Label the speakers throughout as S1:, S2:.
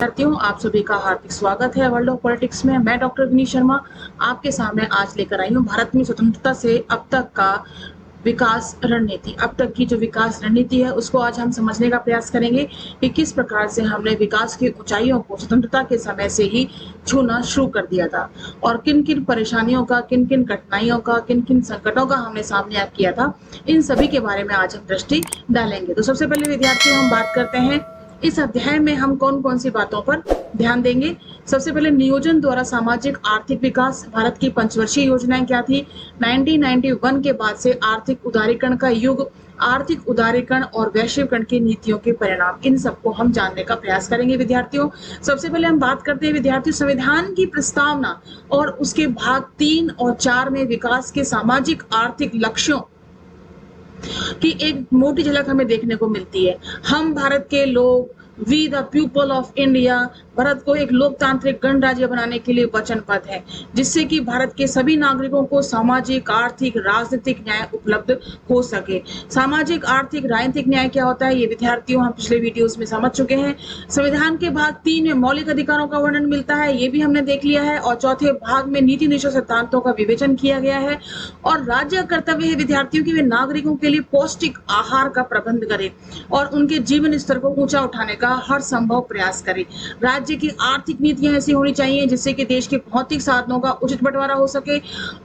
S1: विद्यार्थियों, आप सभी का हार्दिक स्वागत है वर्ल्ड ऑफ पॉलिटिक्स में। मैं डॉक्टर विनीत शर्मा आपके सामने आज लेकर आई हूँ भारत में स्वतंत्रता से अब तक का विकास रणनीति। अब तक की जो विकास रणनीति है उसको आज हम समझने का प्रयास करेंगे कि किस प्रकार से हमने विकास की ऊंचाइयों को स्वतंत्रता के समय से ही छूना शुरू कर दिया था और किन किन परेशानियों का, किन किन कठिनाइयों का, किन किन संकटों का हमने सामना किया था। इन सभी के बारे में आज हम दृष्टि डालेंगे। तो सबसे पहले विद्यार्थियों हम बात करते हैं इस अध्याय में हम कौन कौन सी बातों पर ध्यान देंगे। सबसे पहले नियोजन द्वारा सामाजिक आर्थिक विकास, भारत की पंचवर्षीय योजनाएं क्या थी। 1991 के बाद से आर्थिक उदारीकरण का युग, आर्थिक उदारीकरण और वैश्वीकरण की नीतियों के परिणाम, इन सबको हम जानने का प्रयास करेंगे विद्यार्थियों। सबसे पहले हम बात करते हैं विद्यार्थियों संविधान की प्रस्तावना और उसके भाग 3 और 4 में विकास के सामाजिक आर्थिक लक्ष्यों की एक मोटी झलक हमें देखने को मिलती है। हम भारत के लोग, we the people of India, Bharat को एक लोकतांत्रिक गणराज्य बनाने के लिए वचनबद्ध है, जिससे कि भारत के सभी नागरिकों को सामाजिक, आर्थिक, राजनीतिक न्याय उपलब्ध हो सके। सामाजिक, आर्थिक, राजनीतिक न्याय क्या होता है ये विद्यार्थियों हम पिछले वीडियोस में समझ चुके हैं। संविधान के भाग 3 में मौलिक अधिकारों का वर्णन मिलता है, ये भी हमने देख लिया है। और चौथे भाग में नीति निश्चय सिद्धांतों का विवेचन किया गया है। और राज्य का कर्तव्य है विद्यार्थियों की वे नागरिकों के लिए पौष्टिक आहार का प्रबंध करें और उनके जीवन स्तर को ऊंचा उठाने का हर संभव प्रयास करें। राज्य की आर्थिक नीतियां ऐसी होनी चाहिए जिससे कि देश के भौतिक साधनों का उचित बंटवारा हो सके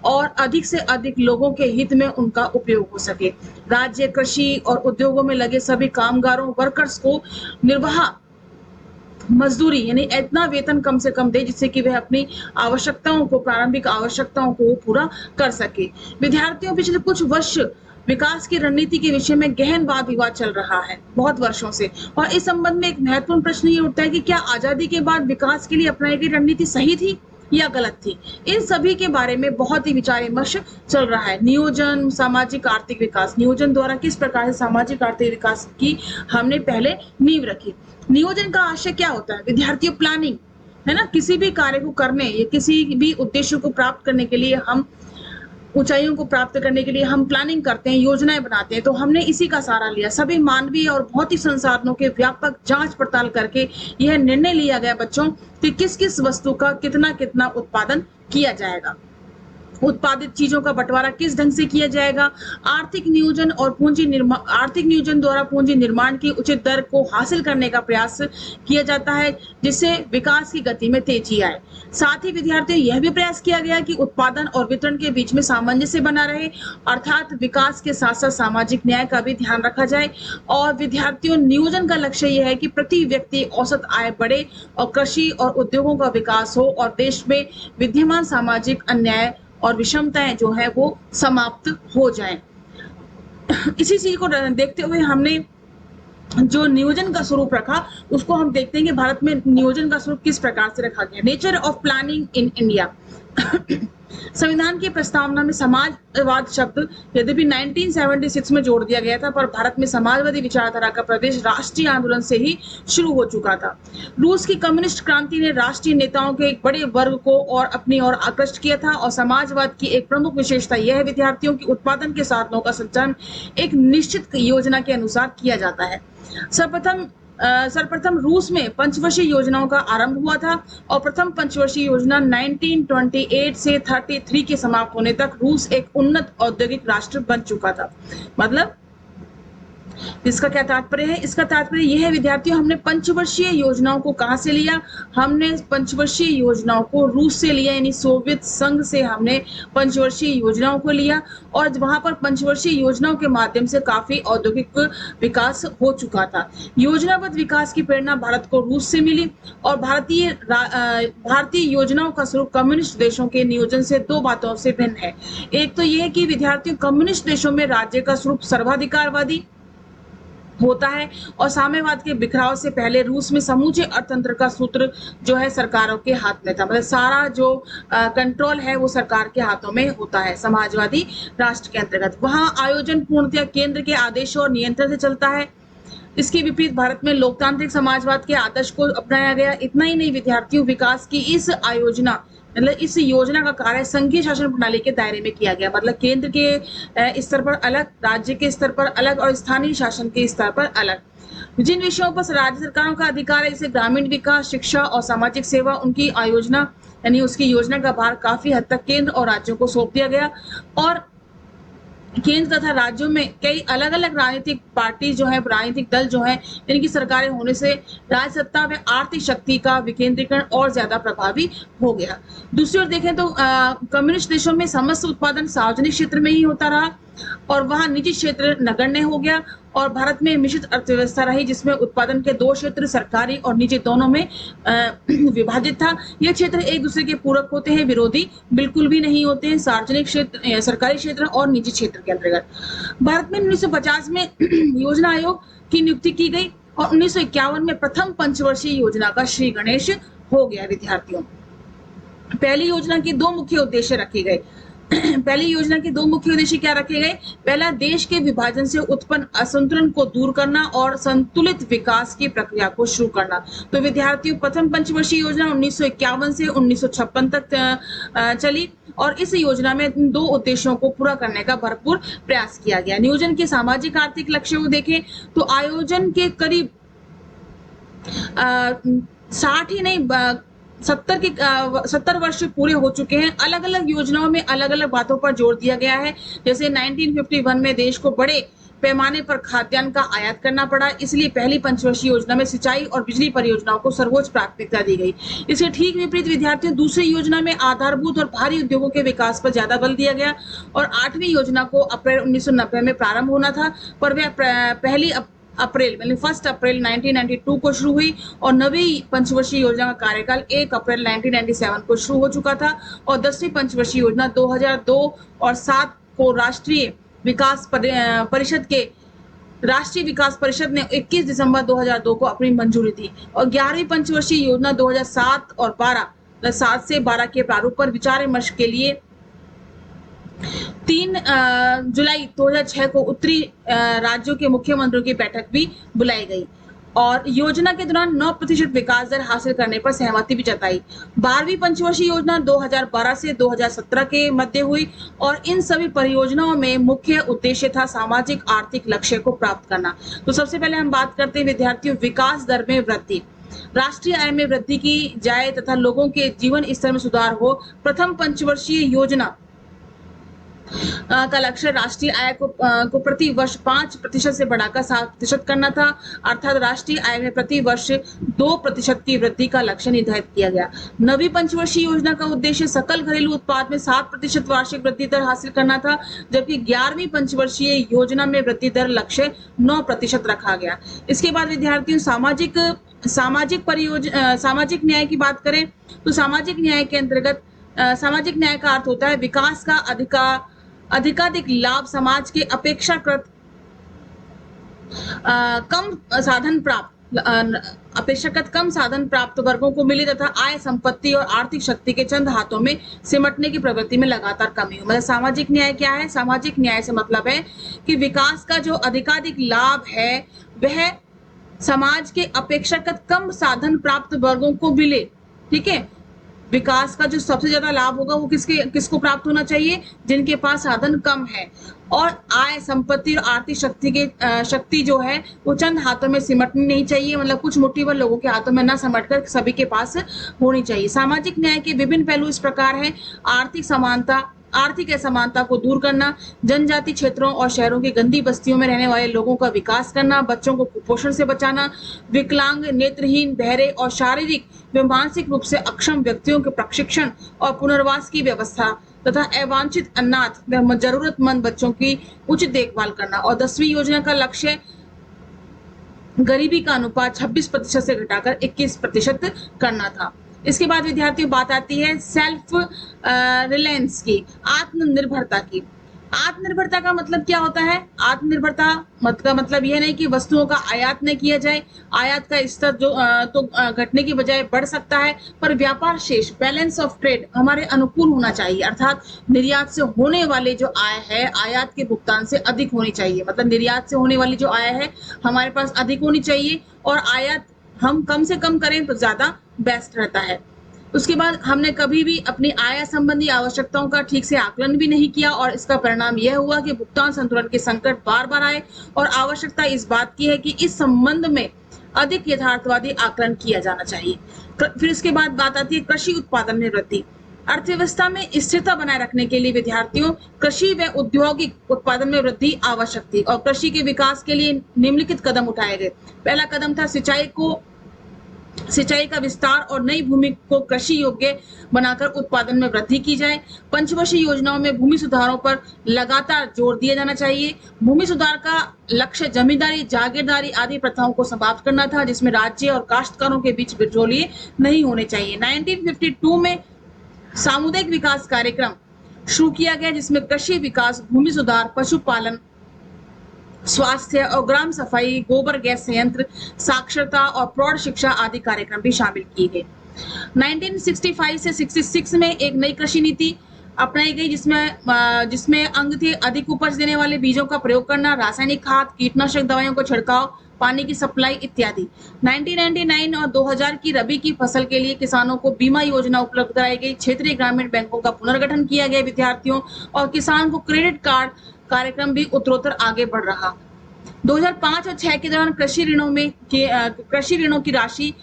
S1: और अधिक से अधिक लोगों के हित में उनका उपयोग हो सके। राज्य कृषि और उद्योगों में लगे सभी कामगारों, वर्कर्स को निर्वाह मजदूरी यानी इतना वेतन कम से कम दे जिससे कि वह अपनी आवश्यकताओं को, प्रारंभिक आवश्यकताओं को पूरा कर सके। विद्यार्थियों, पिछले कुछ वर्ष विकास की रणनीति के विषय में गहन वाद विवाद चल रहा है बहुत वर्षों से, और इस संबंध में एक महत्वपूर्ण प्रश्न ये उठता है कि क्या आजादी के बाद विकास के लिए अपनाई गई रणनीति सही थी या गलत थी। इन सभी के बारे में बहुत ही विचार विमर्श चल रहा है। नियोजन, सामाजिक आर्थिक विकास, नियोजन द्वारा किस प्रकार से सामाजिक आर्थिक विकास की हमने पहले नींव रखी। नियोजन का आशय क्या होता है विद्यार्थियों? प्लानिंग है ना, किसी भी कार्य को करने या किसी भी उद्देश्य को प्राप्त करने के लिए, हम ऊंचाइयों को प्राप्त करने के लिए हम प्लानिंग करते हैं, योजनाएं बनाते हैं। तो हमने इसी का सहारा लिया। सभी मानवीय और भौतिक संसाधनों के व्यापक जांच पड़ताल करके यह निर्णय लिया गया बच्चों कि किस किस वस्तु का कितना कितना उत्पादन किया जाएगा, उत्पादित चीजों का बंटवारा किस ढंग से किया जाएगा। आर्थिक नियोजन और पूंजी निर्माण, आर्थिक नियोजन द्वारा पूंजी निर्माण की उचित दर को हासिल करने का प्रयास किया जाता है जिससे विकास की गति में तेजी आए। साथ ही विद्यार्थियों यह भी प्रयास किया गया कि उत्पादन और वितरण के बीच में सामंजस्य बना रहे, अर्थात विकास के साथ साथ सामाजिक न्याय का भी ध्यान रखा जाए। और विद्यार्थियों, नियोजन का लक्ष्य यह है कि प्रति व्यक्ति औसत आय बढ़े और कृषि और उद्योगों का विकास हो और देश में विद्यमान सामाजिक अन्याय और विषमताएं जो है वो समाप्त हो जाएं। इसी चीज को देखते हुए हमने जो नियोजन का स्वरूप रखा उसको हम देखते हैं कि भारत में नियोजन का स्वरूप किस प्रकार से रखा गया। Nature of planning in India. संविधान की प्रस्तावना में समाजवाद शब्द यद्यपि 1976 में जोड़ दिया गया था, पर भारत में समाजवादी विचारधारा का प्रवेश राष्ट्रीय आंदोलन से ही शुरू हो चुका था। रूस की कम्युनिस्ट क्रांति ने राष्ट्रीय नेताओं के एक बड़े वर्ग को और अपनी ओर आकृष्ट किया था। और समाजवाद की एक प्रमुख विशेषता यह है विद्यार्थियों की उत्पादन के साधनों का संचालन एक निश्चित योजना के अनुसार किया जाता है। सर्वप्रथम रूस में पंचवर्षीय योजनाओं का आरंभ हुआ था और प्रथम पंचवर्षीय योजना 1928 से 33 के समाप्त होने तक रूस एक उन्नत औद्योगिक राष्ट्र बन चुका था। मतलब इसका क्या तात्पर्य है? इसका तात्पर्य यह है विद्यार्थियों, हमने पंचवर्षीय योजनाओं को कहां से लिया? हमने पंचवर्षीय योजनाओं को रूस से लिया, यानी सोवियत संघ से हमने पंचवर्षीय योजनाओं को लिया और वहां पर पंचवर्षीय योजनाओं के माध्यम से काफी औद्योगिक विकास हो चुका था। योजनाबद्ध विकास की प्रेरणा भारत को रूस से मिली और भारतीय योजनाओं का स्वरूप कम्युनिस्ट देशों के नियोजन से दो बातों से भिन्न है। एक तो यह कि विद्यार्थियों, कम्युनिस्ट देशों में राज्य का स्वरूप सर्वाधिकारवादी होता है और साम्यवाद के बिखराव से पहले रूस में समूचे अर्थतंत्र का सूत्र जो है सरकारों के हाथ में था। मतलब सारा जो कंट्रोल है वो सरकार के हाथों में होता है समाजवादी राष्ट्र के अंतर्गत। वहां आयोजन पूर्णतया केंद्र के आदेशों और नियंत्रण से चलता है। इसके विपरीत भारत में लोकतांत्रिक समाजवाद के आदर्श को अपनाया गया। इतना ही नहीं विद्यार्थियों, विकास की इस आयोजना मतलब इस योजना का कार्य संघीय शासन प्रणाली के दायरे में किया गया। मतलब केंद्र के स्तर पर अलग, राज्य के स्तर पर अलग और स्थानीय शासन के स्तर पर अलग। जिन विषयों पर राज्य सरकारों का अधिकार है, जैसे ग्रामीण विकास, शिक्षा और सामाजिक सेवा, उनकी आयोजना यानी उसकी योजना का भार काफी हद तक केंद्र और राज्यों को सौंप दिया गया। और केंद्र तथा राज्यों में कई अलग-अलग राजनीतिक पार्टी जो है, राजनीतिक दल जो है, इनकी सरकारें होने से राज्य सत्ता में आर्थिक शक्ति का विकेंद्रीकरण और ज्यादा प्रभावी हो गया। दूसरी ओर देखें तो कम्युनिस्ट देशों में समस्त उत्पादन सार्वजनिक क्षेत्र में ही होता रहा और वहां निजी क्षेत्र नगण्य हो गया। और भारत में मिश्रित अर्थव्यवस्था रही, जिसमें उत्पादन के दो क्षेत्र सरकारी और निजी दोनों में विभाजित था। ये क्षेत्र एक दूसरे के पूरक होते हैं, विरोधी बिल्कुल भी नहीं होते हैं, सार्वजनिक क्षेत्र, सरकारी क्षेत्र और निजी क्षेत्र के अंतर्गत। भारत में 1950 में योजना आयोग की नियुक्ति की गई और 1951 में प्रथम पंचवर्षीय योजना का श्री गणेश हो गया। विद्यार्थियों, पहली योजना के दो मुख्य उद्देश्य रखे गए। पहली योजना के दो मुख्य उद्देश्य क्या रखे गए? पहला, देश के विभाजन से उत्पन्न असंतुलन को दूर करना और संतुलित विकास की प्रक्रिया को शुरू करना। तो विद्यार्थियों, प्रथम पंचवर्षीय योजना 1951 से 1956 तक चली और इस योजना में इन दो उद्देश्यों को पूरा करने का भरपूर प्रयास किया गया। नियोजन के सामाजिक आर्थिक लक्ष्यों को देखें तो आयोजन के करीब 60 ही नहीं 70 वर्ष पूरे हो चुके हैं। अलग अलग योजनाओं में अलग अलग बातों पर जोर दिया गया है। जैसे 1951 में देश को बड़े पैमाने पर खाद्यान्न का आयात करना पड़ा, इसलिए पहली पंचवर्षीय योजना में सिंचाई और बिजली परियोजनाओं को सर्वोच्च प्राथमिकता दी गई। इसके ठीक विपरीत विद्यार्थियों, दूसरी योजना में आधारभूत और भारी उद्योगों के विकास पर ज्यादा बल दिया गया और 8वीं योजना को अप्रैल 1990 में प्रारंभ होना था, पर वह पहली अप्रैल 1992 को शुरू हुई और नवी पंचवर्षीय योजना का कार्यकाल 1 अप्रैल 1997 को शुरू हो चुका था और 10वीं पंचवर्षीय योजना 2002 और 7 को राष्ट्रीय विकास परिषद ने 21 दिसंबर 2002 को अपनी मंजूरी दी और 11वीं पंचवर्षीय योजना 2007 और 7 से 12 के प्रारूप पर विचार विमर्श के लिए 3 जुलाई 2006 को उत्तरी राज्यों के मुख्यमंत्रियों की बैठक भी बुलाई गई और योजना के दौरान 9% विकास दर हासिल करने पर सहमति भी जताई। 12वीं पंचवर्षीय योजना 2012 से 2017 के मध्य हुई और इन सभी परियोजनाओं में मुख्य उद्देश्य था सामाजिक आर्थिक लक्ष्य को प्राप्त करना। तो सबसे पहले हम बात करते हैं विद्यार्थियों, विकास दर में वृद्धि, राष्ट्रीय आय में वृद्धि की जाए तथा लोगों के जीवन स्तर में सुधार हो। प्रथम पंचवर्षीय योजना का लक्ष्य राष्ट्रीय आय को प्रति वर्ष 5% से बढ़ाकर 7% करना था, अर्थात राष्ट्रीय आय में प्रति वर्ष 2% की वृद्धि का लक्ष्य निर्धारित किया गया। नवी पंचवर्षीय योजना का उद्देश्य सकल घरेलू उत्पाद में 7% वार्षिक वृद्धि दर हासिल करना था, जबकि 11वीं पंचवर्षीय योजना में वृद्धि दर लक्ष्य 9% रखा गया। इसके बाद विद्यार्थियों, सामाजिक न्याय की बात करें तो सामाजिक न्याय के अंतर्गत सामाजिक न्याय का अर्थ होता है विकास का अधिकाधिक लाभ समाज के अपेक्षाकृत कम साधन प्राप्त वर्गों को मिले तथा आय, संपत्ति और आर्थिक शक्ति के चंद हाथों में सिमटने की प्रवृत्ति में लगातार कमी हो। मतलब सामाजिक न्याय क्या है? सामाजिक न्याय से मतलब है कि विकास का जो अधिकाधिक लाभ है वह समाज के अपेक्षाकृत कम साधन प्राप्त वर्गों को मिले। ठीक है, विकास का जो सबसे ज्यादा लाभ होगा वो किसको प्राप्त होना चाहिए? जिनके पास साधन कम है और आय, संपत्ति और आर्थिक शक्ति जो है वो चंद हाथों में सिमटनी नहीं चाहिए, मतलब कुछ मुट्ठी भर लोगों के हाथों में न सिमटकर सभी के पास होनी चाहिए। सामाजिक न्याय के विभिन्न पहलू इस प्रकार है: आर्थिक असमानता को दूर करना, जनजाति क्षेत्रों और शहरों की गंदी बस्तियों में रहने वाले लोगों का विकास करना, बच्चों को कुपोषण से बचाना, विकलांग, नेत्रहीन, बहरे और शारीरिक व मानसिक रूप से अक्षम व्यक्तियों के प्रशिक्षण और पुनर्वास की व्यवस्था तथा अवांछित, अनाथ व जरूरतमंद बच्चों की उचित देखभाल करना। और 10वीं योजना का लक्ष्य गरीबी का अनुपात 26% से घटाकर 21% करना था। इसके बाद विद्यार्थियों, बात आती है सेल्फ रिलायंस की, आत्मनिर्भरता की। आत्मनिर्भरता का मतलब क्या होता है? आत्मनिर्भरता मतलब यह नहीं कि वस्तुओं का आयात न किया जाए, आयात का स्तर जो घटने की बजाय बढ़ सकता है, पर व्यापार शेष, बैलेंस ऑफ ट्रेड हमारे अनुकूल होना चाहिए, अर्थात निर्यात से होने वाले जो आय है आयात के भुगतान से अधिक होनी चाहिए। मतलब निर्यात से होने वाली जो आय है हमारे पास अधिक होनी चाहिए और आयात हम कम से कम करें तो ज्यादा बेस्ट रहता है। उसके बाद हमने कभी भी अपनी आय संबंधी आवश्यकताओं का ठीक से आकलन भी नहीं किया और इसका परिणाम यह हुआ कि भुगतान संतुलन के संकट बार-बार आए और आवश्यकता इस बात की है कि इस संबंध में अधिक यथार्थवादी आकलन किया जाना चाहिए। फिर इसके बाद बात आती है कृषि उत्पादन में वृद्धि। अर्थव्यवस्था में स्थिरता बनाए रखने के लिए विद्यार्थियों कृषि व औद्योगिक उत्पादन में वृद्धि आवश्यक थी और कृषि के विकास के लिए निम्नलिखित कदम उठाए गए। पहला कदम था सिंचाई का विस्तार और नई भूमि को कृषि योग्य बनाकर उत्पादन में वृद्धि की जाए। पंचवर्षीय योजनाओं में भूमि सुधारों पर लगातार जोर दिया जाना चाहिए। भूमि सुधार का लक्ष्य जमींदारी, जागीरदारी आदि प्रथाओं को समाप्त करना था, जिसमें राज्य और काश्तकारों के बीच बिचौलिए नहीं होने चाहिए। 1952 में सामुदायिक विकास कार्यक्रम शुरू किया गया, जिसमें कृषि विकास, भूमि सुधार, पशुपालन, स्वास्थ्य और ग्राम सफाई, गोबर गैस संयंत्र, साक्षरता और प्रौढ़ शिक्षा आदि कार्यक्रम भी शामिल किए गए। 1965 से 66 में एक नई कृषि नीति अपनाई गई, जिसमें अंग थे अधिक उपज देने वाले बीजों का प्रयोग करना, रासायनिक खाद, कीटनाशक दवाइयों का छिड़काव, पानी की सप्लाई इत्यादि। 1999 और 2000 की रबी की फसल के लिए किसानों को बीमा योजना उपलब्ध कराई गई। क्षेत्रीय ग्रामीण बैंकों का पुनर्गठन किया गया विद्यार्थियों और किसान को क्रेडिट कार्ड कार्यक्रम भी उत्तरोत्तर आगे बढ़ रहा। 2005 और 6 के दौरान कृषि ऋणों की राशि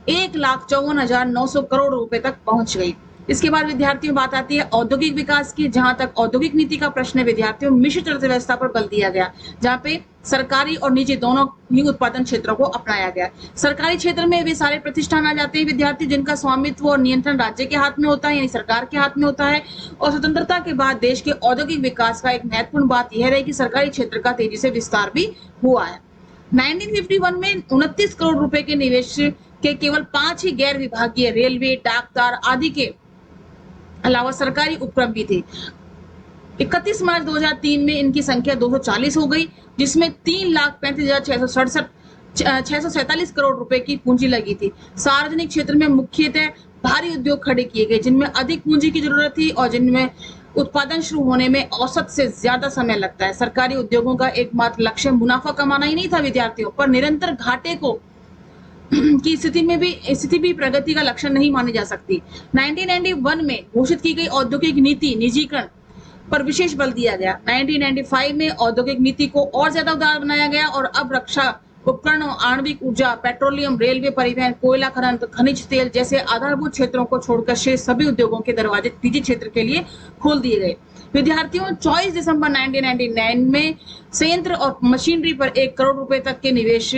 S1: 1,54,900 करोड़ रुपए तक पहुंच गई। इसके बाद विद्यार्थियों बात आती है औद्योगिक विकास की, जहां तक औद्योगिक नीति का प्रश्न है विद्यार्थियों मिश्रित अर्थव्यवस्था पर बल दिया गया, जहां पे सरकारी और निजी दोनों ही उत्पादन क्षेत्रों को अपनाया गया। सरकारी क्षेत्र में वे सारे प्रतिष्ठान आ जाते हैं विद्यार्थी जिनका स्वामित्व और नियंत्रण राज्य के हाथ में होता है, यानी सरकार के हाथ में होता है। और स्वतंत्रता के बाद देश के औद्योगिक विकास का एक महत्वपूर्ण बात यह रही कि सरकारी क्षेत्र का तेजी से विस्तार भी हुआ है। 1951 में 29 करोड़ रुपए के निवेश के केवल 5 ही गैर विभागीय रेलवे, डाकतार आदि के अलावा सरकारी उपक्रम भी थे। 31 मार्च 2003 में इनकी संख्या 240 हो गई, जिसमें 3,35,647 करोड़ रुपए की पूंजी लगी थी। सार्वजनिक क्षेत्र में मुख्यतः भारी उद्योग खड़े किए गए, जिनमें अधिक पूंजी की जरूरत थी और जिनमें उत्पादन शुरू होने में औसत से ज्यादा समय लगता है। सरकारी उद्योगों का एकमात्र लक्ष्य मुनाफा कमाना ही नहीं था विद्यार्थियों, पर निरंतर घाटे को की स्थिति भी प्रगति का लक्षण नहीं मानी जा सकती। 1991 में घोषित की गई औद्योगिक नीति निजीकरण पर विशेष बल दिया गया। 1995 में औद्योगिक नीति को और ज्यादा उदार बनाया गया और अब रक्षा उपकरणों, आणविक ऊर्जा, पेट्रोलियम, रेलवे परिवहन, कोयला खनन, खनिज तेल जैसे आधारभूत क्षेत्रों को छोड़कर शेष सभी उद्योगों के दरवाजे निजी क्षेत्र के लिए खोल दिए गए। विद्यार्थियों 24 दिसंबर 1999 में संयंत्र और मशीनरी पर 1 करोड़ रुपए तक के निवेश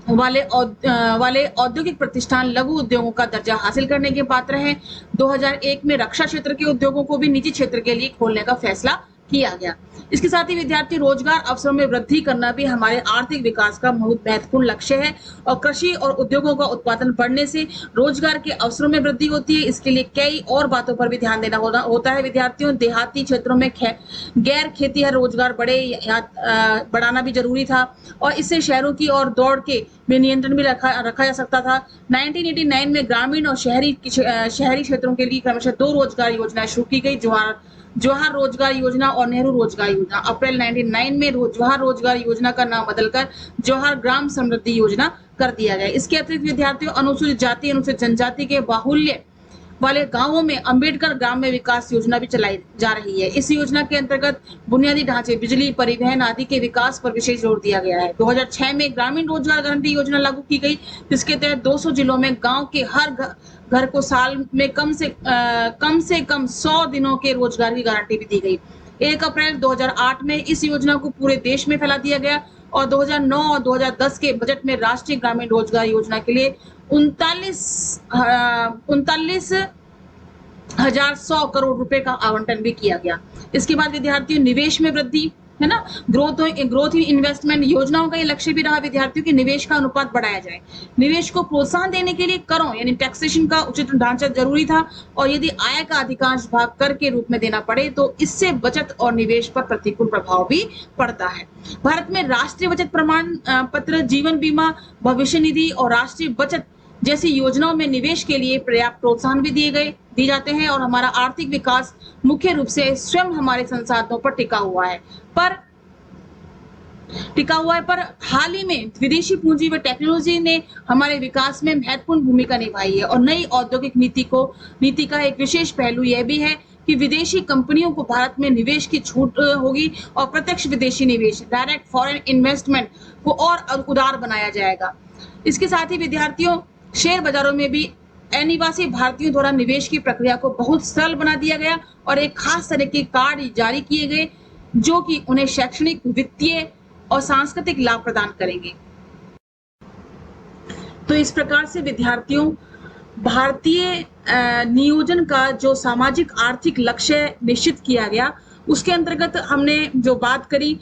S1: वाले औद्योगिक प्रतिष्ठान लघु उद्योगों का दर्जा हासिल करने के पात्र हैं। 2001 में रक्षा क्षेत्र के उद्योगों को भी निजी क्षेत्र के लिए खोलने का फैसला किया गया। इसके साथ ही विद्यार्थी रोजगार अवसरों में वृद्धि करना भी हमारे आर्थिक विकास का बहुत महत्वपूर्ण लक्ष्य है और कृषि और उद्योगों का उत्पादन बढ़ने से रोजगार के अवसरों में वृद्धि होती है। इसके लिए कई और बातों पर भी ध्यान देना होता है विद्यार्थियों। देहाती क्षेत्रों में गैर खेतीहर रोजगार बढ़ाना भी जरूरी था और इससे शहरों की ओर दौड़ के में नियंत्रण भी रखा जा सकता था। 1989 में ग्रामीण और शहरी क्षेत्रों के लिए क्रमशः 2 रोजगार योजनाएं शुरू की गई, जवाहर रोजगार योजना और नेहरू रोजगार योजना। अप्रैल 1999 में जवाहर रोजगार योजना का नाम बदलकर जवाहर ग्राम समृद्धि योजना कर दिया गया। इसके अतिरिक्त विद्यार्थियों अनुसूचित जाति, अनुसूचित जनजाति के बाहुल्य वाले गांवों में अंबेडकर ग्राम्य विकास योजना भी चलाई जा रही है। इस योजना के अंतर्गत बुनियादी ढांचे, बिजली, परिवहन आदि के विकास पर विशेष जोर दिया गया है। 2006 में ग्रामीण रोजगार गारंटी योजना लागू की गई, जिसके तहत 200 जिलों में गांव के हर घर को साल में कम से कम 100 दिनों के रोजगार की गारंटी भी दी गई। 1 अप्रैल 2008 में इस योजना को पूरे देश में फैला दिया गया और 2009 और 2010 के बजट में राष्ट्रीय ग्रामीण रोजगार योजना के लिए 39,100 करोड़ रुपए का आवंटन भी किया गया। इसके बाद विद्यार्थियों निवेश में वृद्धि है ना, ग्रोथ इन इन्वेस्टमेंट योजनाओं का ये लक्ष्य भी रहा विद्यार्थियों की निवेश का अनुपात बढ़ाया जाए। निवेश को प्रोत्साहन देने के लिए करों यानी टैक्सेशन का उचित ढांचा जरूरी था और यदि आय का अधिकांश भाग कर के रूप में देना पड़े तो इससे बचत और निवेश पर प्रतिकूल प्रभाव भी पड़ता है। भारत में राष्ट्रीय बचत प्रमाण पत्र, जीवन बीमा, भविष्य निधि और राष्ट्रीय बचत जैसी योजनाओं में निवेश के लिए पर्याप्त प्रोत्साहन भी दिए जाते हैं और हमारा आर्थिक विकास मुख्य रूप से स्वयं हमारे संसाधनों पर टिका हुआ है। पर टिका हुआ है, पर हाल ही में विदेशी पूंजी व टेक्नोलॉजी ने हमारे विकास में महत्वपूर्ण भूमिका निभाई है और नई औद्योगिक नीति का एक विशेष पहलू यह भी है कि विदेशी कंपनियों को भारत में निवेश की छूट होगी और प्रत्यक्ष विदेशी निवेश डायरेक्ट फॉरेन इन्वेस्टमेंट को और उदार बनाया जाएगा। इसके साथ ही विद्यार्थियों, शेयर बाजारों में भी अनिवासी भारतीयों द्वारा निवेश की प्रक्रिया को बहुत सरल बना दिया गया और एक खास तरह के कार्ड जारी किए गए जो कि उन्हें शैक्षणिक, वित्तीय और सांस्कृतिक लाभ प्रदान करेंगे। तो इस प्रकार से विद्यार्थियों, भारतीय नियोजन का जो सामाजिक आर्थिक लक्ष्य निश्चित किया गया, उसके अंतर्गत हमने जो बात करी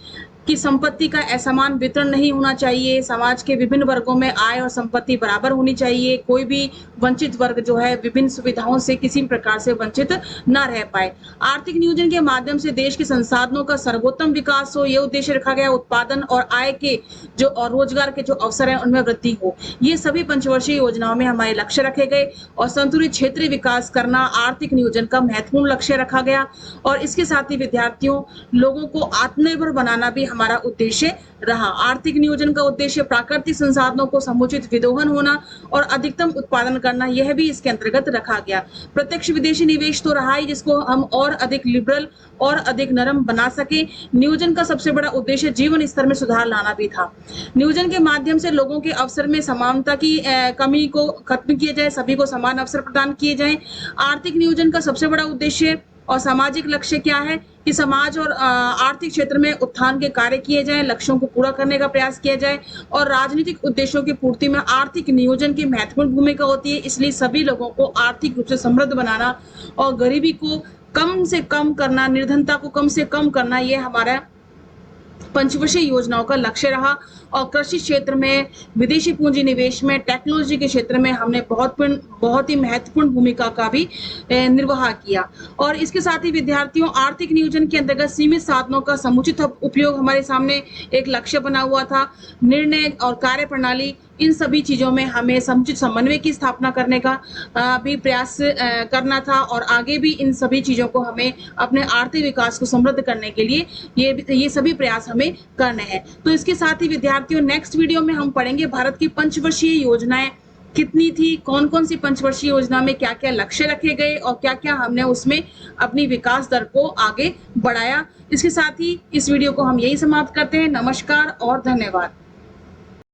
S1: कि संपत्ति का असमान वितरण नहीं होना चाहिए, समाज के विभिन्न वर्गों में आय और संपत्ति बराबर होनी चाहिए, कोई भी वंचित वर्ग जो है विभिन्न सुविधाओं से किसी प्रकार से वंचित ना रह पाए। आर्थिक नियोजन के माध्यम से देश के संसाधनों का सर्वोत्तम विकास हो, ये उद्देश्य रखा गया। उत्पादन और आय के जो और रोजगार के जो अवसर हैं उनमें वृद्धि हो, ये सभी पंचवर्षीय योजनाओं में हमारे लक्ष्य रखे गए और संतुलित क्षेत्रीय विकास करना आर्थिक नियोजन का महत्वपूर्ण लक्ष्य रखा गया। और इसके साथ ही विद्यार्थियों, लोगों को आत्मनिर्भर बनाना भी हमारा उद्देश्य रहा। आर्थिक नियोजन का उद्देश्य प्राकृतिक संसाधनों को समुचित विदोहन होना और अधिकतम उत्पादन करना, यह भी इसके अंतर्गत रखा गया। प्रत्यक्ष विदेशी निवेश तो रहा ही, जिसको हम और अधिक लिबरल और अधिक नरम बना सके। नियोजन का सबसे बड़ा उद्देश्य जीवन स्तर में सुधार लाना भी था। नियोजन के माध्यम से लोगों के अवसर में समानता की कमी को खत्म किया जाए, सभी को समान अवसर प्रदान किए जाए। आर्थिक नियोजन का सबसे बड़ा उद्देश्य और सामाजिक लक्ष्य क्या है कि समाज और आर्थिक क्षेत्र में उत्थान के कार्य किए जाएं, लक्ष्यों को पूरा करने का प्रयास किया जाए और राजनीतिक उद्देश्यों की पूर्ति में आर्थिक नियोजन की महत्वपूर्ण भूमिका होती है। इसलिए सभी लोगों को आर्थिक रूप से समृद्ध बनाना और गरीबी को कम से कम करना, निर्धनता को कम से कम करना, ये हमारा पंचवर्षीय योजनाओं का लक्ष्य रहा। और कृषि क्षेत्र में, विदेशी पूंजी निवेश में, टेक्नोलॉजी के क्षेत्र में हमने बहुत ही महत्वपूर्ण भूमिका का भी निर्वाह किया। और इसके साथ ही विद्यार्थियों, आर्थिक नियोजन के अंतर्गत सीमित साधनों का समुचित उपयोग हमारे सामने एक लक्ष्य बना हुआ था। निर्णय और कार्य प्रणाली, इन सभी चीजों में हमें समुचित समन्वय की स्थापना करने का भी प्रयास करना था और आगे भी इन सभी चीजों को हमें अपने आर्थिक विकास को समृद्ध करने के लिए ये सभी प्रयास हमें करने हैं। तो इसके साथ ही विद्यार्थियों, नेक्स्ट वीडियो में हम पढ़ेंगे भारत की पंचवर्षीय योजनाएं कितनी थी, कौन कौन सी पंचवर्षीय योजना में क्या क्या लक्ष्य रखे गए और क्या क्या हमने उसमें अपनी विकास दर को आगे बढ़ाया। इसके साथ ही इस वीडियो को हम यही समाप्त करते हैं। नमस्कार और धन्यवाद।